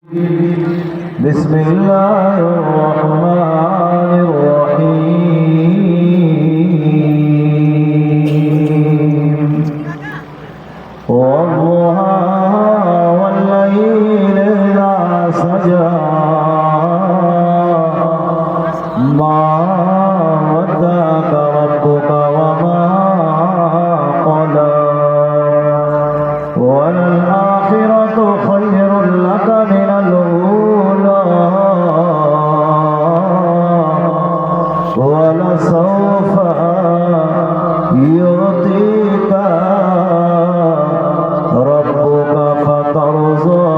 بسم الله الرحمن الرحيم والضحى والليل إذا سجى ما ودعك ربك وما قلى وللآخرة خير لك من الأولى ولسوف يعطيك ربك فترضى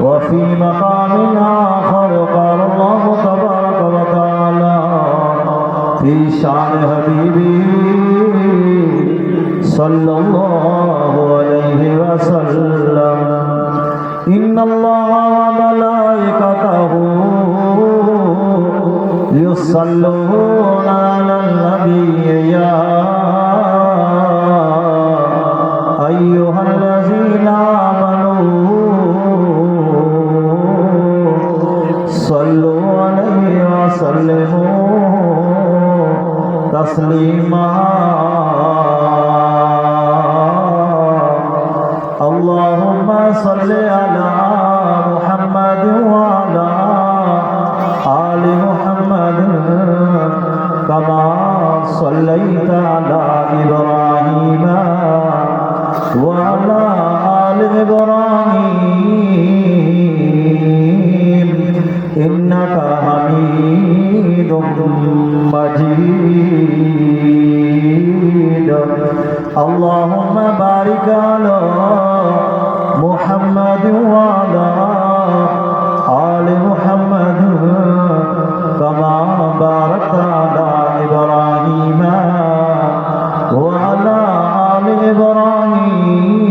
وفي مقام آخر قال الله تبارك وتعالى في شان حبيبه صلى الله عليه وسلم إن الله وملائكته يصلون على النبي يا أيها الذين آمنوا صلوا عليه وسلموا تسليما اللهم صل على محمد وعلى آل محمد كما صليت على إبراهيم وعلى آل إبراهيم إنك حميد مجيد اللهم بارك على محمد وعلى آل محمد كما باركت على إبراهيم وعلى آل إبراهيم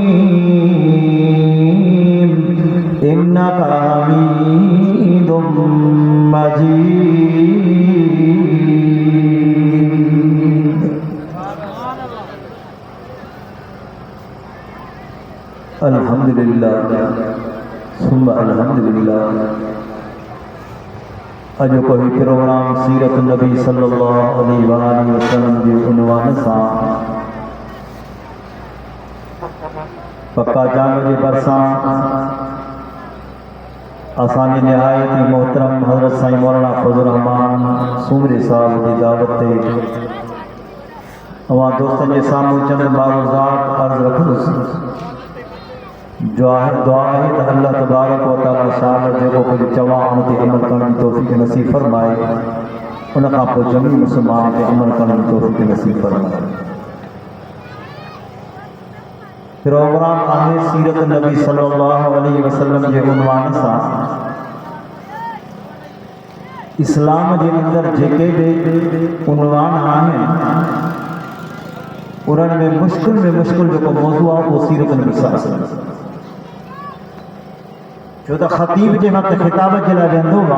إنك حميد مجيد الحمد للہ ثم الحمد للہ اجو کوئی پروگرام سیرت النبی صلی اللہ علیہ وآلہ وسلم جی عنوان ساں پکا جام جی برساں آسانی نہایت محترم حضرت سائیں مولانا فضل الرحمان سومری صاحب کی دعوت تے وہاں دوستن کے سامنے چند معروضات عرض رکھو دعا ہے کہ اللہ تبارک و تعالی شاہ جو کو کچھ چواں تے عمل کرنے کی توفیق نصیب فرمائے ان کا کو جمیع مسلمان تے عمل کرنے کی توفیق نصیب فرمائے پروگرام آہے سیرت نبی صلی اللہ علیہ وسلم کے عنوان ساں اسلام کے اندر جیکے بھی عنوان آہیں انہوں میں مشکل جو کو موضوع وہ سیرت نبی صلی اللہ علیہ وسلم جو تا خطیب جے وقت خطابت جلا ویندو وا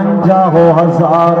50,000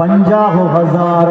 50,000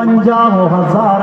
50,000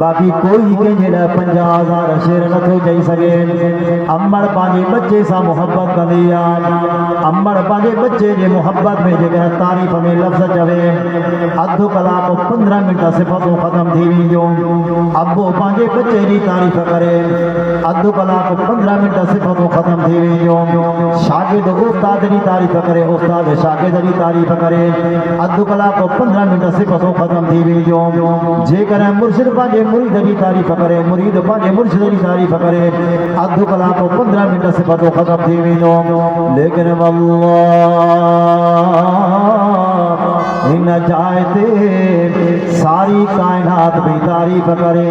باقی کوئی کے جڑا 50,000 شیر نہ تو چاہی سکے امڑ پانجے بچے سا محبت کا دیا امڑ پانجے بچے جے محبت میں جگہ تعریف میں لفظ چوے ادھو کلا کو 15 منٹ صفتوں ختم تھی وی جو ابو پانجے بچے جی تعریف کرے ادھو کلا کو 15 منٹ صفتوں ختم تھی وی جو شاگرد استاد جی تعریف کرے استاد شاگرد جی تعریف کرے ادھو کلا کو 15 منٹ صفتوں ختم تھی وی جو جے کرے مرشد پانجے مرید جی تعریف کرے مرید پانجے مرشد جی تعریف کرے ادھو کلا کو 15 منٹ صفتوں ختم تھی وی جو لیکن واللہ ان جائتے ساری کائنات بھی تعریف کرے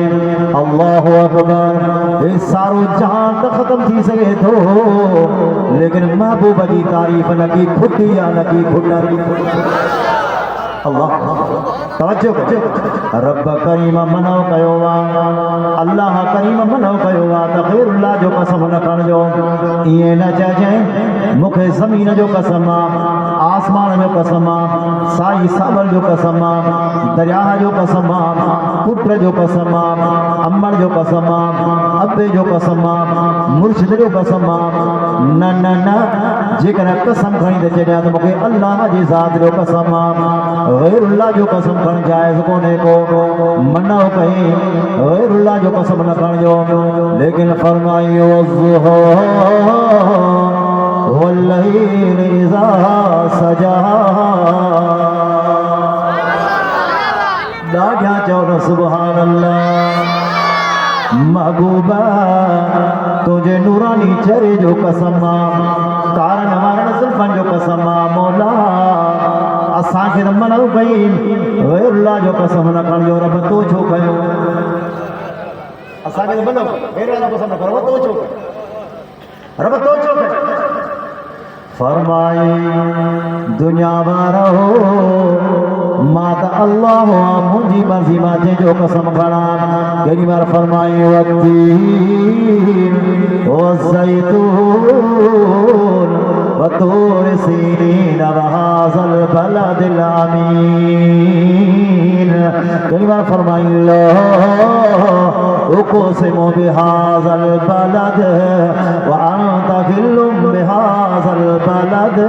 اللہ اکبر اس سارو جہاں تک ختم تھی سکے تو لیکن محبوب جی تعریف نہ کی کھٹی یا نہ کی کھٹی اللہ توجہ رب کریم منو کیوا اللہ کریم منو کیوا تغیر اللہ جو قسم نہ کر جو یہ نہ چاہے مکھے زمین جو قسم آسمان جو قسم سائی سابل جو قسم دریا جو قسم پتر جو قسم امر جو قسم ابے جو قسم مرشد جو قسم نہ نہ نہ جیکر قسم کھڑی دے چڑیا تو مکھے اللہ جی ذات جو قسم غیر اللہ جو قسم کھڑ جائز کونے کو منو کہیں غیر اللہ جو قسم نہ کھڑ جو لیکن فرمائی والضحى واللیل اذا سجا لاجا چور سبحان اللہ محبوبہ تجھے نورانی چرے جو قسم کارن مارن زلفن جو قسم مولا اساں کے منو کہیں غیر اللہ جو قسم نہ کر جو رب تو چھو کہو اساں کے منو غیر اللہ جو قسم نہ کرو تو چھو رب تو چھو کہو فرمائے دنیا بارو مات اللہ مجھے مرضی ماتے جو قسم کھڑا کئی بار فرمائے والتین والزیتون وطور سینین وهذا البلد الامین کئی بار فرمائے اللہ اقسم بهذا البلد وانت حل بهذا البلد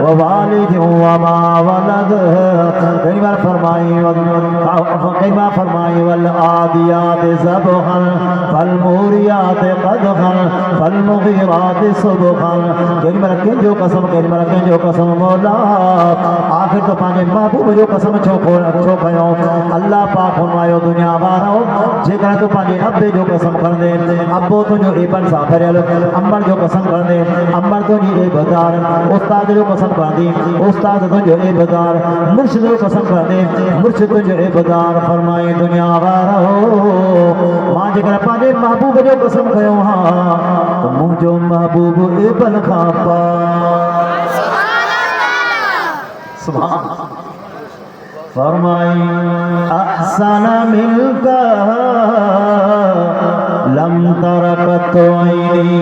ووالد وما ولد کئی بار فرمائی والعادیات ضبحا فالموریات قدحا فالمغیرات صبحا کئی بار کن جو قسم کئی بار کن جو قسم مولا آخر تو پانچے محبوب جو قسم چھوکھیوں اللہ پاک فرمائیو دنیا بارو جیکر تو پانچے ابے جو قسم کر دے ابو تو جو ایبن سافریل امبر جو قسم کر دے امبر تو جو ایبدار استاد جو قسم کر دی استاد تو جو ایبدار مرشد جو قسم کر دے مرشد تو جو ایبدار فرمائے دنیا بارو ماں جکر پانچے محبوب جو قسم کھیوں ہاں تو مجھو محبوب ایبن کھاپا سبحان فرمائی احسن ملکا لم ترکت عینی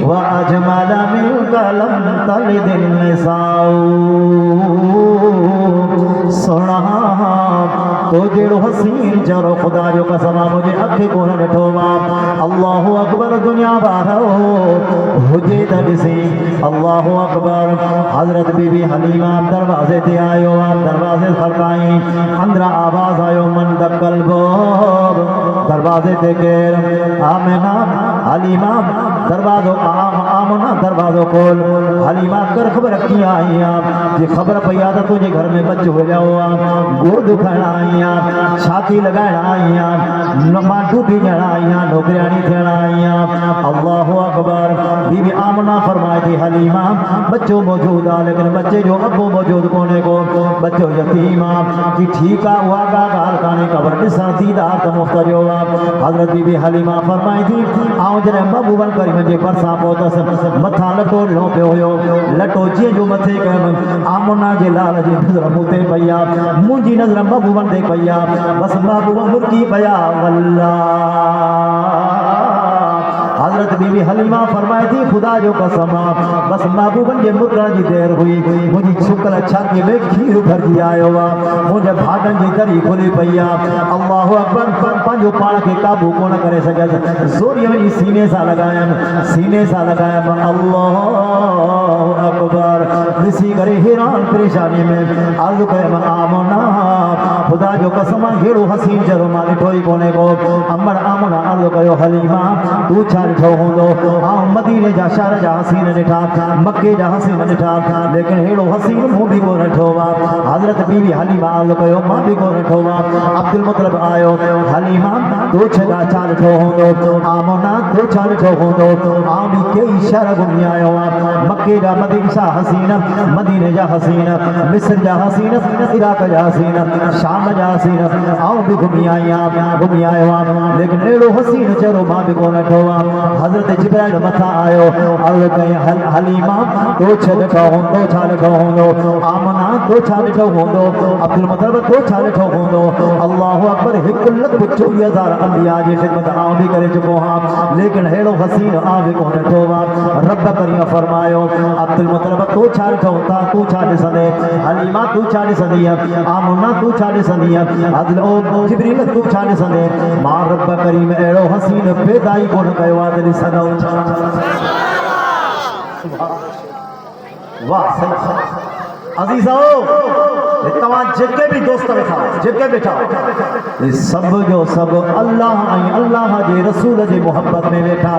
واجمل ملکا لم تلد النساء سنا تو جڑو حسین جرو خدا جو قسمہ مجھے اکھے کو نہ ڈھوما اللہ اکبر دنیا بارو حجے دبسی اللہ اکبر حضرت بی بی حلیمہ دروازے تے آئیو دروازے کھڑکائیں اندر آواز آئیو من دکل باب دروازے تے گیر آمنہ حلیمہ دروازوں آمنہ دروازوں کول حلیمہ کر خبر کی آئیاں یہ خبر پیادا تجھے گھر میں بچ ہو جاؤ گود کھڑا آئیاں چھاتی لگانا آئیاں مانٹو بھی جڑا آئیاں نوکریانی تھیڑا آئیاں اللہ اکبر بی بی آمنہ فرمائے تھی حلیمہ بچوں موجود آ لیکن بچے جو ابو موجود کونے کو بچوں یتیمہ کی ٹھیکا ہوا گا گال کانے قبر نسا دیدار تا مفتر ہوا حضرت بی بی حلیمہ فرمائے تھی آؤں جنہیں بابو بن کری مجھے برسا پوتا متھا لٹو لوں پہ ہوئے لٹو جی جو متھے کہ آمنہ جی لال جی نظر موتے پیا مجھے نظر بابو بن دے پیا بس بابو بن مرکی پیا واللہ حضرت بی بی حلیمہ فرمائے تھی خدا جو قسم بس محبوبن جے مردن جی دیر ہوئی مجھے شکل چھاتی میں کھیر بھر دیا ہوا مجھے بھاگن جی دری کھلی پیا اللہ اکبر پانچو پاڑ کے قابو کون کرے سکے زوری میں سینے سا لگایا اللہ اکبر کسی کرے حیران پریشانی میں عرض کرے آمنا خدا جو قسم ہیڑو حسین جرو مالی ٹھوئی کونے کو امر آمنا عرض کرے حلیمہ تو چھال چھو ہوں دو مدینے جا شہر جا حسین نٹھا مکے جا حسین نٹھا لیکن ہیڑو حسین مو بھی کو نٹھوا حضرت بی بی حلیمہ عرض کرے ماں بھی کو نٹھوا عبد المطلب آئو حلیمہ تو چھگا چال چھو ہوں دو آمنا تو چھال چھو ہوں دو آمی کئی شہر گھومی آئے ہوا مکے جا مدینہ جا حسین مدینے جا حسین مصر جا حسین عراق جا حسین شام جا حسین آؤں بھی گھومی آئے ہوا لیکن ایڑو حسین چرو ماں بھی کو نٹھوا حضرت جبرائیل متھا آئے عرض کہیں حلیمہ تو چھلکھا ہوں دو چھالکھا ہوں دو آمنا تو چھالکھا ہوں دو عبد المطلب تو چھالکھا ہوں دو اللہ اکبر ہک لکھ 24,000 انبیاء جی خدمت آؤں بھی کرے چکو ہاں لیکن ہیڑو حسین آؤں بھی کو نٹھوا رب کریم فرمایو عبد المطلب تو چھالکھا ہوتا تو چھال سدے حلیمہ تو چھال سدی آمنا تو چھال سدی عدل او جبریل تو چھال سدے ماں رب کریم ایڑو حسین پیدائی کو نکیو عدل سدو واہ عزیزو تمام جگہ بھی دوست بیٹھا یہ سب جو سب اللہ جے رسول جے محبت میں بیٹھا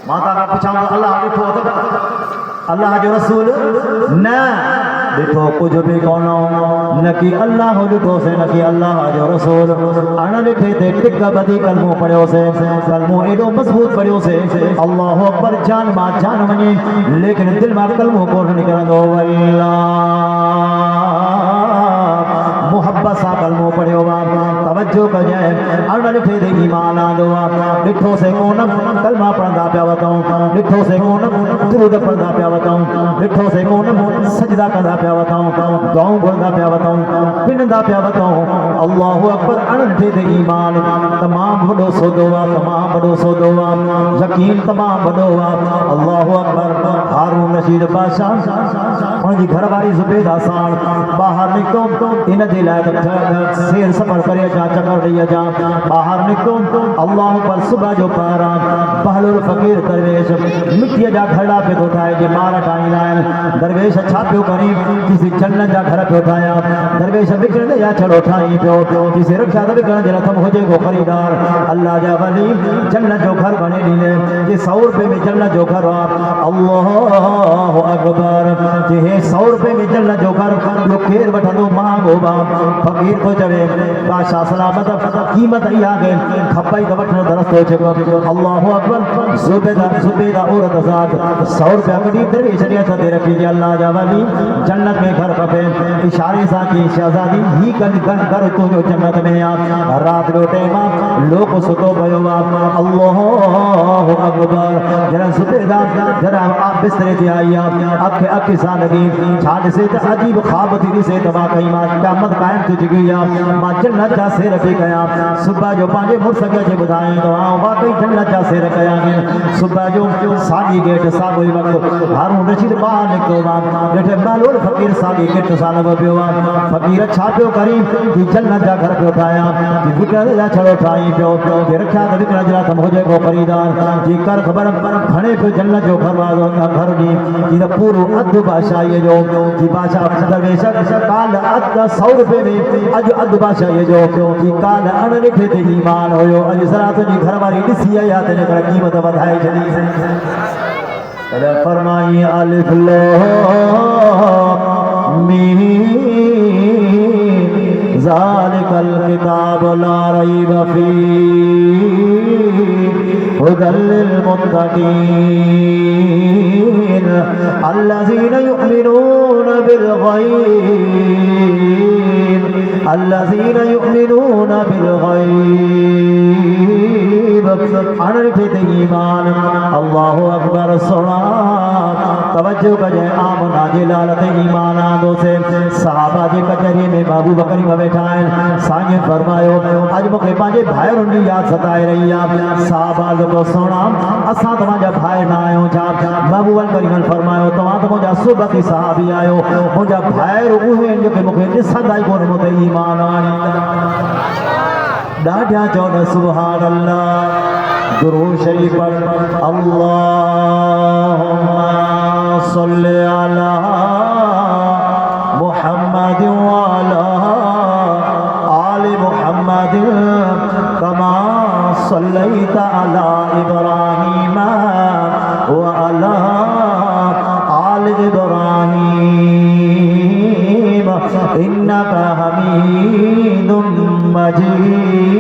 ماتا کا پچھاں اللہ ڈٹھو اللہ جو رسول نہ ڈٹھو کچھ بھی کونو نہ کہ اللہ ڈٹھو سے نہ کہ اللہ جو رسول انا ڈٹھے تے ٹک بدی کلمو پڑھو سے کلمو ایڈو مضبوط پڑھو سے اللہ اکبر جان ما جان منی لیکن دل ما کلمو کو نکل دو واللہ محبت سا کلمو پڑھو توجہ کر جائے انا ڈٹھے دے ایمان آدو ڈٹھو سے کونم کلمہ پڑھدا پیا وتاؤں ڈٹھو سے کونم درود پڑھدا پیا وتاؤں ڈٹھو سے کونم سجدہ کردا پیا وتاؤں دعاؤں پڑھدا پیا وتاؤں پندا پیا وتاؤں اللہ اکبر انا ڈٹھے دے ایمان تمام بڑو سو دعا یقین تمام بڑو اللہ اکبر ہارون رشید بادشاہ ان جی گھر واری زبیدہ سان باہر نکتو ان دے لائے سیر سفر کرے جا چکر دیا جا باہر نکتو اللہ پر صبح جو پارا بہلور فقیر درویش مٹی جا گھڑا پہ اٹھائے جی مارا ٹائیں لائن درویش اچھا پیو کری کسی جنت جا گھر پہ اٹھایا درویش بکر دے یا چھڑو اٹھائیں پیو کسی رکشا دے بکر جنت ہم ہو جے گو خریدار اللہ جا ولی جنت جو گھر بنے دیلے یہ 100 روپے میں جنت جو گھر اللہ اکبر یہ 100 روپے میں جنت جو گھر جو کھیر بٹھا دو مانگو باپ فقیر کو چوے بادشاہ سلامت قیمت ای آگے کھپائی کا بٹھنا درست ہو چکا اللہ اکبر زبیدہ عورت ذات 100 روپے کڑی درویش دیا تھا دے رکھی جی اللہ جا ولی جنت میں گھر کپے اشارے سا کی شہزادی ہی گھر تو جو جنت میں رات لوٹے ماں لوگ ستو بھئو اللہ اکبر جرا زبیدہ جرا آپ بسترے تھی آئی اکھ سالگی چھاڑ سے عجیب خواب تھی سے تباہ کئی ماں قیامت قائم تجھ گیا ماں جنت جا سے رکھی گیا صبح جو پانچے مر سکے جے بدھائیں تو واقعی جنت جا سے رکھیا گیا صبح جو سالی گیٹ ساگوئی وقت ہارون رشید باہر نکلو بیٹھے مالور فقیر سالی گیٹ سالگو پیو فقیر اچھا پیو کری کہ جنت جا گھر پہ اٹھایا کہ بکر جا چھڑو اٹھائی پیو کہ رکھا تو بکر جا تم ہو جائے کو خریدار جی کر خبر کھڑے پہ جنت جو گھر وادو گھر دی جی پورو ادھ بادشاہی جو جی بادشاہ درویش کال ادھ 100 روپے میں اج ادھ بادشاہی جو جی کال ان لکھے تے ایمان ہویو اج ذرا تو جی گھر والی ڈسی آیا تے نے قیمت بدھائی چلی سے فرمائی الف لام میم ذالک الکتاب لا ریب فیہ هدى للمتقين الذين يؤمنون بالغيب انرفت ایمان اللہ اکبر سنا توجہ کجے آمنا جے لالت ایمان آندو سے صحابہ جے کچری میں محبوب کریم بیٹھائیں سائیں فرمایو اج مکھے پانجے بھائر انڈی یاد ستائے رہی صحابہ کو سونا اساں تمہاں بھائی نہ آیو جا محبوب کریم فرمایو تمہاں تو مجھا صحبت صحابی آیو مجھا بھائر اوہے جو کہ مکھے ڈسن دائی کون مت ایمان آنی ڈاڈیا چون سبحان اللہ درود شریف پڑھ اللہم صلی علی محمد وعلی آل محمد کما صلیت علی ابراہیم وعلی آل ابراہیم انکا حمید مجید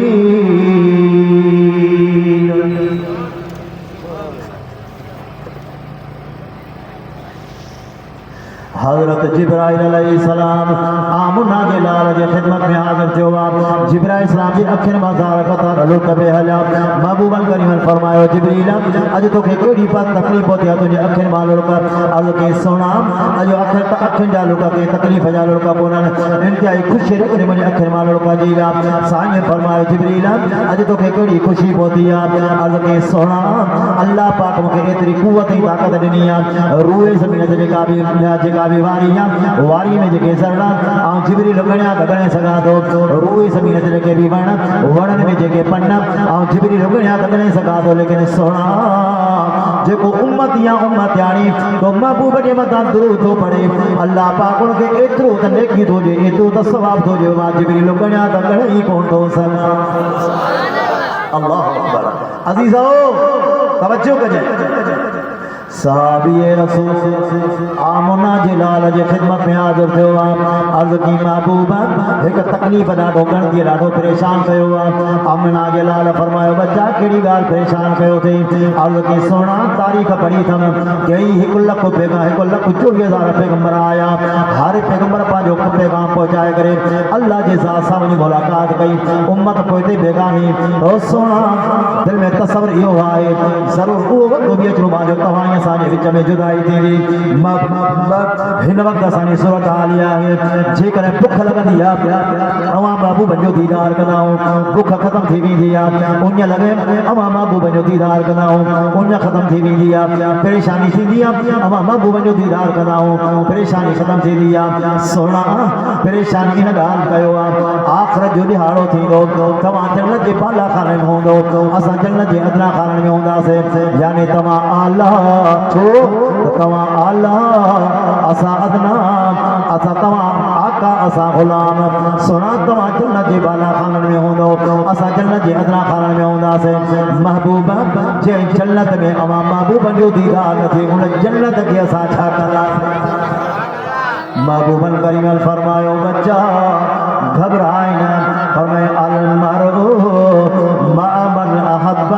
حضرت جبرائیل علیہ السلام آمنا کے لال جے خدمت میں حاضر جواب جبرائیل السلام جی اکھر مزارکتا رلوک بے حلاب محبوب کریم فرمایو جبریل اج تو کہ کوئی بات تکلیف ہوتی ہے تجھے اکھر مالو کا از کے سونا اج اکھر تا اکھر جالو کا کہ تکلیف جالو کا بولن انتہائی خوشی رکھنے مجھے اکھر مالو کا جیلا سائیں فرمایو جبریل اج تو کہ کوئی خوشی ہوتی ہے از کے سونا اللہ پاک مکے اتنی قوت طاقت دنی روئے زمین سے کا بھی واری میں جگہ سرنا آن جبریل لگنیا دگنے سگا دو روئی زمین سے لگے بھی ورن میں جگہ پڑھنا آن جبریل لگنیا دگنے سگا دو لیکن سونا جے کو امت یا امت یعنی تو محبوب کے مدان درود تو پڑھے اللہ پاک ان کے اترو تنیکی دو جے اترو تصواب دو جے وہاں جبریل لگنیا دگنے ہی کون دو سگا اللہ اکبر عزیزو توجہ کجے صحابی رسول آمنا جلال جے خدمت میں حاضر تھے عرض کی محبوبہ ایک تکلیف ڈاڈو کر دی ڈاڈو پریشان کیو آمنا جلال فرمایا بچہ کیڑی گال پریشان کیو تھے عرض کی سونا تاریخ پڑھی تھا کہ ایک لکھ پیغام 24,000 پیغمبر آیا ہر پیغمبر پاجو پیغام پہنچائے کرے اللہ جے ذات سامنے ملاقات کئی امت پوئتے بیگانی او سونا دل میں تصور یہ آئے ضرور وہ وقت بھی اچھو باجو توائیں سانے وچ میں جدائی تھی ہن وقت سانے صورت حالیہ ہے جے کرے بکھ لگا دیا اواں بابو بنجو دیدار کناؤں بکھ ختم تھی بھی دیا انیا لگے اواں بابو بنجو دیدار کناؤں انیا ختم تھی بھی دیا پریشانی تھی دیا اواں بابو بنجو دیدار کناؤں پریشانی ختم تھی دیا سونا پریشانی نہ گال کیو آخرت جو دہاڑو تھی دو تمام جنت جے بالا خانے میں ہوندو اساں جنت جے ادنا خانے میں ہوندا سے یعنی تمام اللہ تمام اللہ اسا ادنا اسا تمام آقا اسا غلام سنا تمام جنت جے بالا خانے میں ہوندو اسا جنت جے ادنا خانے میں ہوندا سے محبوبہ جے جنت میں امام محبوب جو دیدار تھی ان جنت کے اسا چھا کرا محبوب کریم فرمایا بچہ گھبرائے نہ فرمائے المرء مع من احب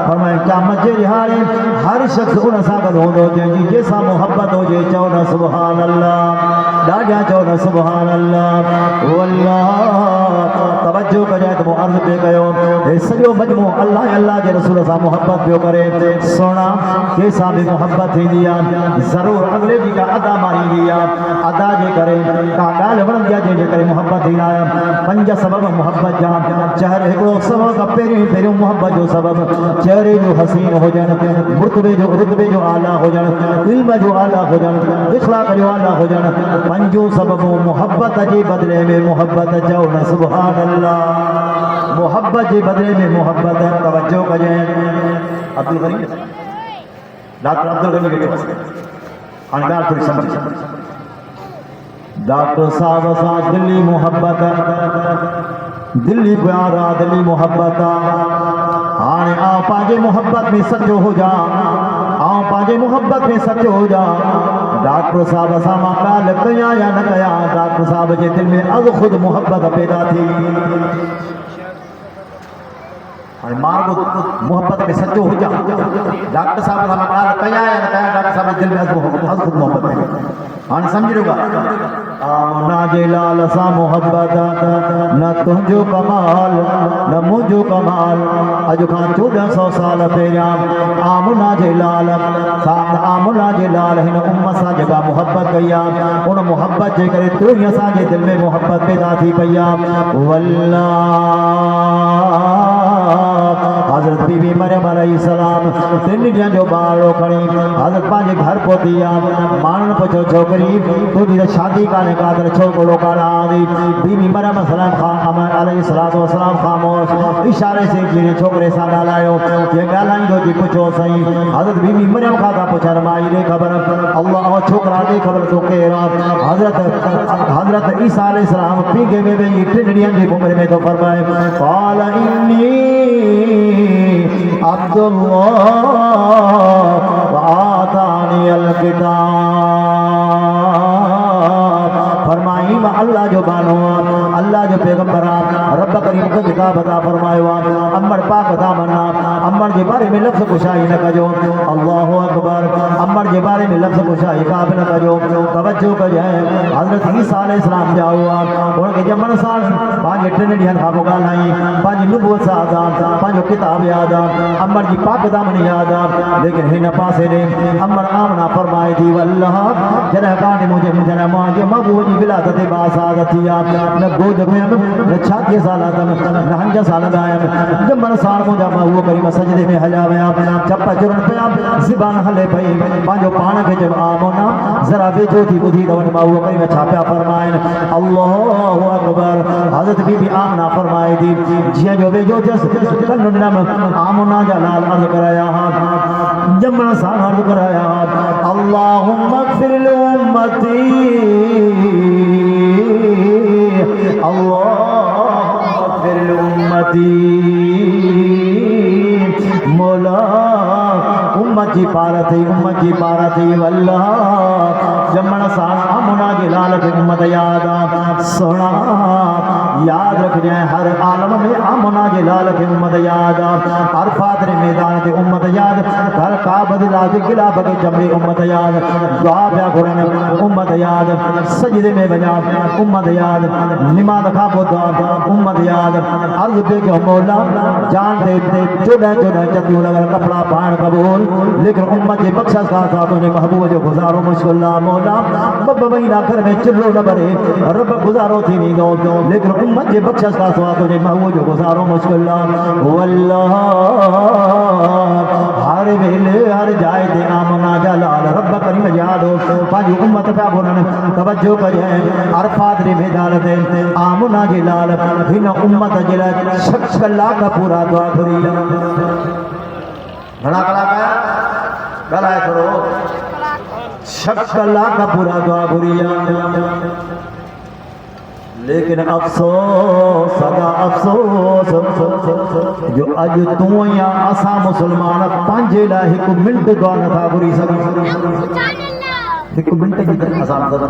فرمائے کیا مجھے رہائی ہر شخص ان ساگت ہو دو جی جیسا محبت ہو جے چونا سبحان اللہ ڈاڈیا چونا سبحان اللہ واللہ توجہ کا جائے تو عرض پہ گئے سجو مجموع اللہ اللہ کے رسول سا محبت پیو کرے سونا کیسا بھی محبت ہی دیا ضرور اگلے جی کا ادا ماری دیا ادا جے کرے کاغال ورن دیا جے کرے محبت ہی آیا پنج سبب محبت جہاں چہرے کو سبب کا پیری محبت جو سبب چہرے جو حسین ہو جان رتبے جو اعلیٰ ہو جان علم جو اعلیٰ ہو جان اخلاق جو اعلیٰ ہو جان پنجو سبب محبت جی بدلے میں محبت جو سبحان اللہ محبت جی بدلے میں محبت توجہ کا جائیں عبدالغنی ڈاکٹر عبدالغنی کے پاس انگار تھوڑی سمجھ ڈاکٹر صاحب ساتھ دلی محبت دلی پیارا دلی محبت آنے آؤ پاجے محبت میں سچو ہو جا آؤ پاجے محبت میں سچو ہو جا ڈاکٹر صاحب ساما کال کیا یا نہ کیا ڈاکٹر صاحب کے دل میں از خود محبت پیدا تھی مار کو محبت میں سچو ہو جا ڈاکٹر صاحب ساما کال کیا یا نہ کیا ڈاکٹر صاحب کے دل میں از خود محبت پیدا ہاں سمجھ رہے گا آمنا جلال سا محبت نہ تنجو کمال نہ مجھو کمال اج کھان 1400 سال پیرام آمنا جلال سامن آمنا جلال ہن امت سا جگہ محبت کیا ان محبت جے کرے تو ہی اساں جے دل میں محبت پیدا تھی پیا واللہ حضرت بی بی مریم علیہ السلام تین ڈیاں جو بارو کھڑی حضرت پانچے گھر پہنچیا مانن پچھو چھوکری تو دی شادی کانے کا در چھوکڑو کانا آدھی بی بی مریم علیہ السلام خاموش اشارے سے جنہیں چھوکرے سا ڈالائیو یہ گالائیں دو جی پچھو سہی حضرت بی بی مریم کھاتا پچھا رمائی دے خبر اللہ چھوکرا دے خبر تو کہہ حضرت عیسیٰ علیہ السلام پیگے میں بھی ٹنڈیاں جی عمر میں تو فرمائے قال انی عبد اللہ وآتانی الکتاب فرمائی میں اللہ جو بانو اللہ جو پیغمبران رب کریم کو کتاب عطا فرمائے امر پاک عطا منا امر کے بارے میں لفظ کشائی نہ کجو اللہ اکبر امر کے بارے میں لفظ کشائی کعب نہ کجو توجہ کجائے حضرت عیسیٰ علیہ السلام جاؤ ان کے جمن سال پانچ ٹرنڈیاں کھابو گالائی پانچ نبوت ساتھ پانچ کتاب یاد امر کی پاک دامن یاد لیکن ہی نہ پاسے نے امر آمنا فرمائے دی واللہ جنہ کانے مجھے جنہ مانگے مبوجی ولادت باسادتی نہ گود میں نہ چھاتی سالاتم نہ ہنجا سالت آئیم جب من سال مجھا مہو کریم سجدے میں حجابیا چپا چرن پیا زبان حلے پئی پانچو پانا کے جب آمونا ذرا بے جو تھی بدھی دون مہو کریم چھاپیا فرمائن اللہ اکبر حضرت بی بی آمنا فرمائے دی جیا جو بے جو جس کنن نم آمونا جلال عرض کرایا جب من سال عرض کرایا اللہم اغفر لأمتی اللہم اغفر لأمتی مولا امت جی پارا تھی واللہ جمعنا سانا آمنا جلال کے امت یادا سونا یاد رکھ جائیں ہر عالم میں آمنا جلال کے امت یادا ہر فاتر میدان کے امت یاد ہر کعبہ لاج گلا بگے جمعی امت یاد دعا پیا قرآن امت یاد سجدے میں بجا امت یاد نماز کھابو دعا امت یاد عرض پہ کہ مولا جان دے چوڑا چتیوں لگر کپڑا پان قبول لیکن امت جی بخشا ساتھا تجھے محبوب جو گزارو مشکل مولا بب مہینہ گھر میں چلو نہ بڑے رب گزارو تھی نہیں دو لیکن امت جی بخشا ساتھا تجھے محبوب جو گزارو مشکل واللہ ہر ویلے ہر جائے دے آمنا جلال رب کریم یادو پاجی امت پہ بولن توجہ کریں عرفات نے میدان دے آمنا جلال ہن امت جلال شخص اللہ کا پورا دعا کری بڑا کلا کا گلائے کرو شخص اللہ کا پورا دعا کری لیکن افسوس صدا افسوس جو اج تو یا اسا مسلمان پانچے لا ایک منٹ دعا نہ تھا کری سکے ایک منٹ کی طرح آسان تھا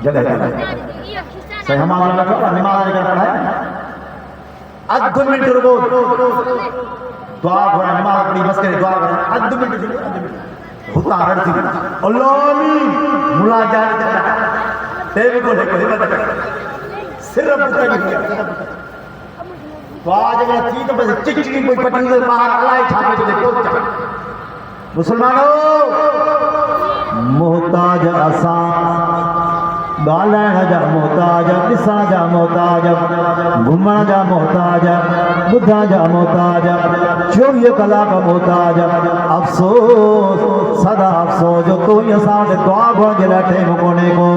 جگہ ہے صحیح ہمارا لگا نماز لے کر پڑھائے اد منٹ رکو دعا کریں نماز پڑھی بس کرے دعا کریں اد منٹ ہوتا ہڑتی اللہ آمین ملاجات تیرے کو لے کر صرف بتا نہیں تو آج اگر تھی تو بس چکچکی کوئی پٹنگ سے باہر اللہ چھاپے چلے کوئی چاہے مسلمانوں محتاج آسان گالائن جا محتاج نسان جا محتاج گھمن جا محتاج بدھا جا محتاج 24 کلا کا محتاج افسوس صدا افسوس جو تو یہ ساتھ دعا گھن جلٹے مکونے کو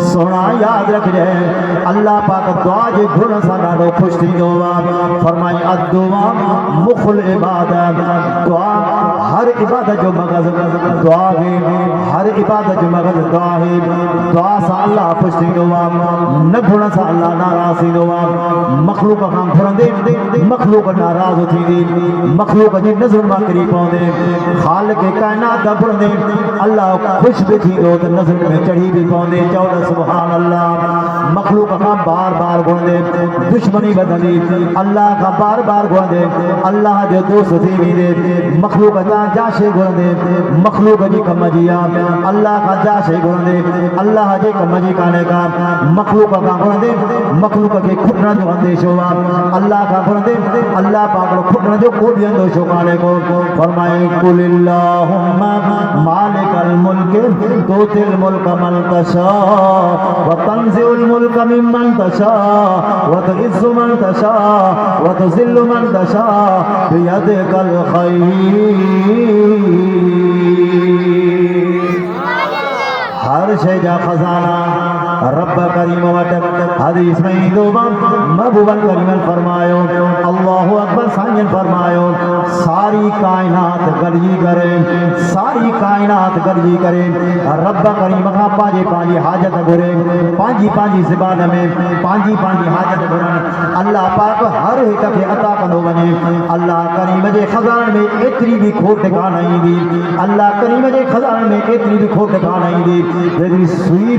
سونا یاد رکھ جائے اللہ پاک دعا جی گھن سانا رو خوش تھی دعا فرمائی الدعا مخل عبادت دعا ہر عبادت جو مغز دعا ہے ہر عبادت جو مغز دعا ہے دعا سا اللہ خوش تھی دعا نہ گھن سا اللہ ناراض تھی دعا مخلوق ہم گھن دے مخلوق ناراض تھی دی مخلوق جی نظر مکری پوندے خالق کائنات دا گھن دے اللہ خوش بھی تھی دو نظر میں چڑھی بھی پوندے چودہ سبحان اللہ مخلوق کا بار بار گن دے دشمنی بدلی اللہ کا بار بار گن دے اللہ جو دوست تھی دے مخلوق کا جاشے گن دے مخلوق جی کمجیا اللہ کا جاشے گن دے اللہ جی کمجی کانے کا مخلوق کا گن دے مخلوق کے کھٹنا جو اندیش ہوا اللہ کا گن دے اللہ پاک کو کھٹنا جو کو بھی اندیش کانے کو فرمائے قل اللہم مالک الملک توتی الملک من تشاء وتنزع الملک ممن تشاء وتعز من تشاء وتذل من تشاء بیدک الخیر ہر شے جا خزانہ رب کریم وٹک حدیث میں دوبا محبوب کریم فرمایو اللہ اکبر سائن فرمایو ساری کائنات گرجی کرے ساری کائنات گرجی کرے رب کریم کا پانجی حاجت گرے پانجی زبان میں پانجی حاجت گرن اللہ پاک ہر ایک کے عطا کندو ونے اللہ کریم جے خزان میں اتری بھی کھوٹ ٹھکانہ نہیں دی اللہ کریم جے خزان میں اتری بھی کھوٹ ٹھکانہ نہیں دی سوئی